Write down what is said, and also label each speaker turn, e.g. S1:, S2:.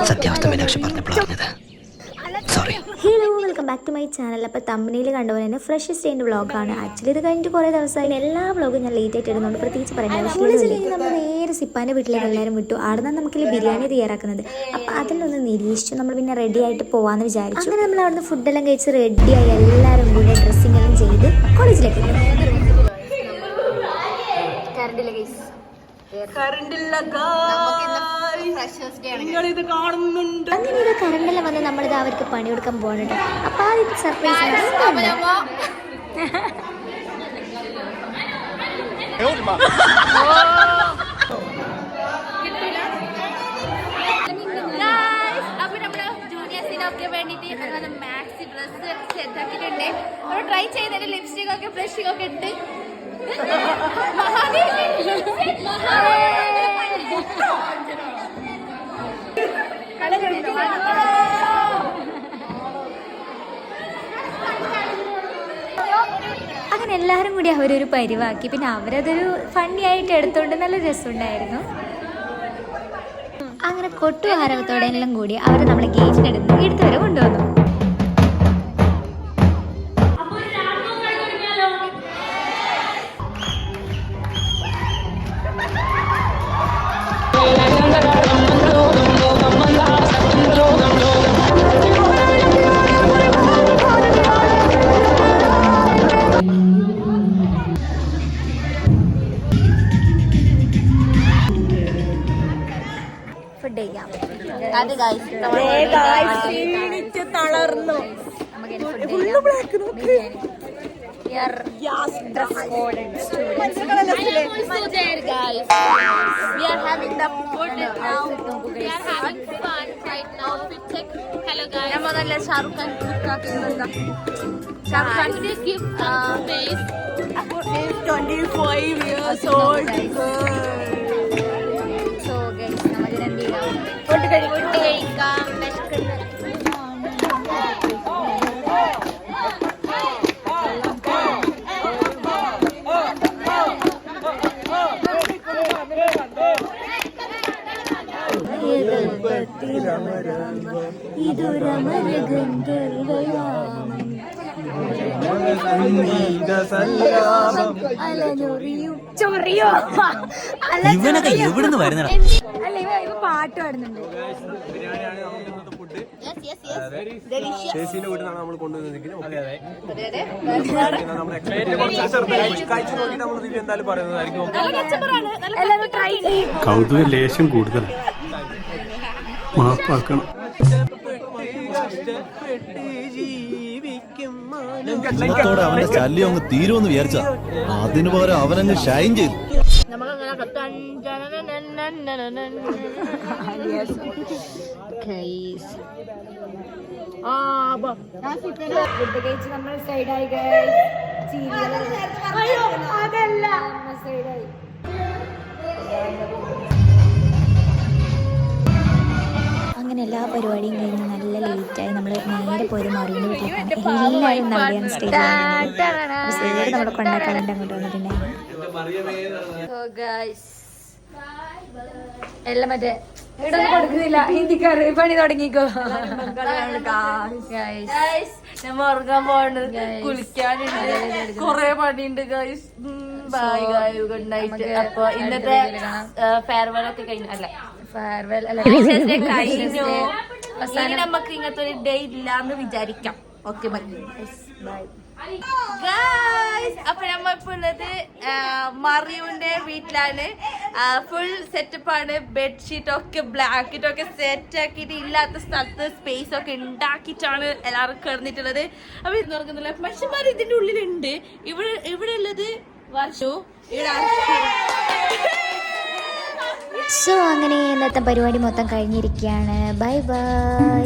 S1: സത്യാവസ്ഥ മീനാക്ഷി പറഞ്ഞപ്പോൾ അറിഞ്ഞത്. Sorry.
S2: Hello, welcome back to my channel. അപ്പോൾ തമ്പനിയിൽ കണ്ടുപോലെ തന്നെ ഫ്രഷ് സ്റ്റേൻ്റെ വ്ളോഗാണ്. ആക്ച്വലി ഇത് കഴിഞ്ഞിട്ട് കുറേ ദിവസമായി എല്ലാ വ്ളോഗും ഞാൻ ലേറ്റ് ആയിട്ട് ഇടുന്നുണ്ട്. പ്രത്യേകിച്ച് പറയേണ്ട ആവശ്യമില്ല. നമ്മൾ നേരെ സിപ്പാൻ്റെ വീട്ടിലേക്ക് എല്ലാവരും വിട്ടു. അവിടെ നിന്ന് നമുക്കില്ല ബിരിയാണി തയ്യാറാക്കുന്നത്. അപ്പോൾ അതിലൊന്ന് നിരീക്ഷിച്ചു. നമ്മൾ പിന്നെ റെഡി ആയിട്ട് പോകാമെന്ന് വിചാരിച്ചു. അങ്ങനെ നമ്മൾ അവിടുന്ന് ഫുഡെല്ലാം കഴിച്ച് റെഡിയായി എല്ലാവരും കൂടെ ഡ്രസ്സിംഗ് എല്ലാം ചെയ്ത് കോളേജിലേക്ക് അങ്ങനെയൊക്കെ കറണ്ടെല്ലാം വന്ന് നമ്മളിത് അവർക്ക് പണി കൊടുക്കാൻ പോകണുണ്ട്. അപ്പൊ ആദ്യത്തെ സർപ്രൈസ്
S3: വേണ്ടിട്ട് മാക്സി ഡ്രസ് സെറ്റാക്കിയിട്ടുണ്ട്. ട്രൈ ചെയ്തിട്ട് ലിപ്സ്റ്റിക് ഒക്കെ ബ്ലഷിംഗ് ഒക്കെ ഇട്ട്
S2: അങ്ങനെ എല്ലാവരും കൂടി അവരൊരു പരിവാക്കി. പിന്നെ അവരതൊരു ഫണ്ണി ആയിട്ട് എടുത്തോണ്ട് നല്ല രസമുണ്ടായിരുന്നു. അങ്ങനെ കൊട്ടു ആരവത്തോടെ എല്ലാം കൂടി അവർ നമ്മളെ ഗേറ്റിനെടുത്ത് എടുത്ത് വരെ കൊണ്ടുവന്നു.
S3: തളർന്നു. നല്ല ഷാറുഖ് ഖാൻ
S1: ഇവനൊക്കെ എവിടുന്ന് വരുന്നടാ?
S2: പാട്ട് പാടുന്നുണ്ട്.
S4: നമ്മൾ കൊണ്ടുവന്നിരിക്കുന്നത് കൗതുക ലേശം കൂടുതലാണ്. മാപ്പാക്കണം.
S5: ോടെ അവന്റെ ശല്യം അങ്ങ് തീരുമെന്ന് വിചാരിച്ച അതിനു പകരം അവനങ്ങ് ഷൈൻ ചെയ്തു.
S2: അങ്ങനെ എല്ലാ പരിപാടിയും കഴിഞ്ഞ് നല്ല ലേറ്റായി. നമ്മൾ നേരെ പോയത് മറിയുടെ വീട്ടിലേക്കാണ്. എല്ലാവരും നല്ലതാണ് സ്റ്റേജിൽ നമ്മളെ കൊണ്ടാക്കാൻ വേണ്ടി അങ്ങോട്ട് വന്നിട്ടുണ്ടായിരുന്നു.
S3: എല്ലാം മറ്റേ ഇടൊന്നും കൊടുക്കുന്നില്ല. ഹിന്ദിക്കാർ പണി തുടങ്ങിക്കോ. നമ്മ ഉറങ്ങാൻ പോകണ്ട്, കുളിക്കാനുണ്ട്, കൊറേ പണിയുണ്ട് guys. Bye guys, good night. അപ്പൊ ഇന്നത്തെ ഫെയർവെൽ ഒക്കെ കഴിഞ്ഞു. അല്ല ഫെയർവെൽ അല്ല, കഴിഞ്ഞു. നമുക്ക് ഇങ്ങനത്തെ ഒരു ഡേ ഇല്ലാന്ന് വിചാരിക്കാം. Okay bye bye guys. അപ്പൊ നമ്മ ഇപ്പൊ ഉള്ളത് മറിയുവിന്റെ വീട്ടിലാണ്. ഫുൾ സെറ്റപ്പാണ്. ബെഡ്ഷീറ്റ് ഒക്കെ ബ്ലാങ്കറ്റ് ഒക്കെ സെറ്റ് ആക്കിയിട്ട് ഇല്ലാത്ത സ്ഥലത്ത് സ്പേസ് ഒക്കെ ഉണ്ടാക്കിയിട്ടാണ് എല്ലാവരും കിടന്നിട്ടുള്ളത്. അപ്പൊ ഇത് നോക്കുന്നില്ല, മനുഷ്യന്മാർ ഇതിന്റെ ഉള്ളിലുണ്ട്. ഇവിടെ ഉള്ളത് വർഷവും
S2: സോ അങ്ങനെ ഇന്നത്തെ പരിപാടി മൊത്തം കഴിഞ്ഞിരിക്കുകയാണ്. Bye bye.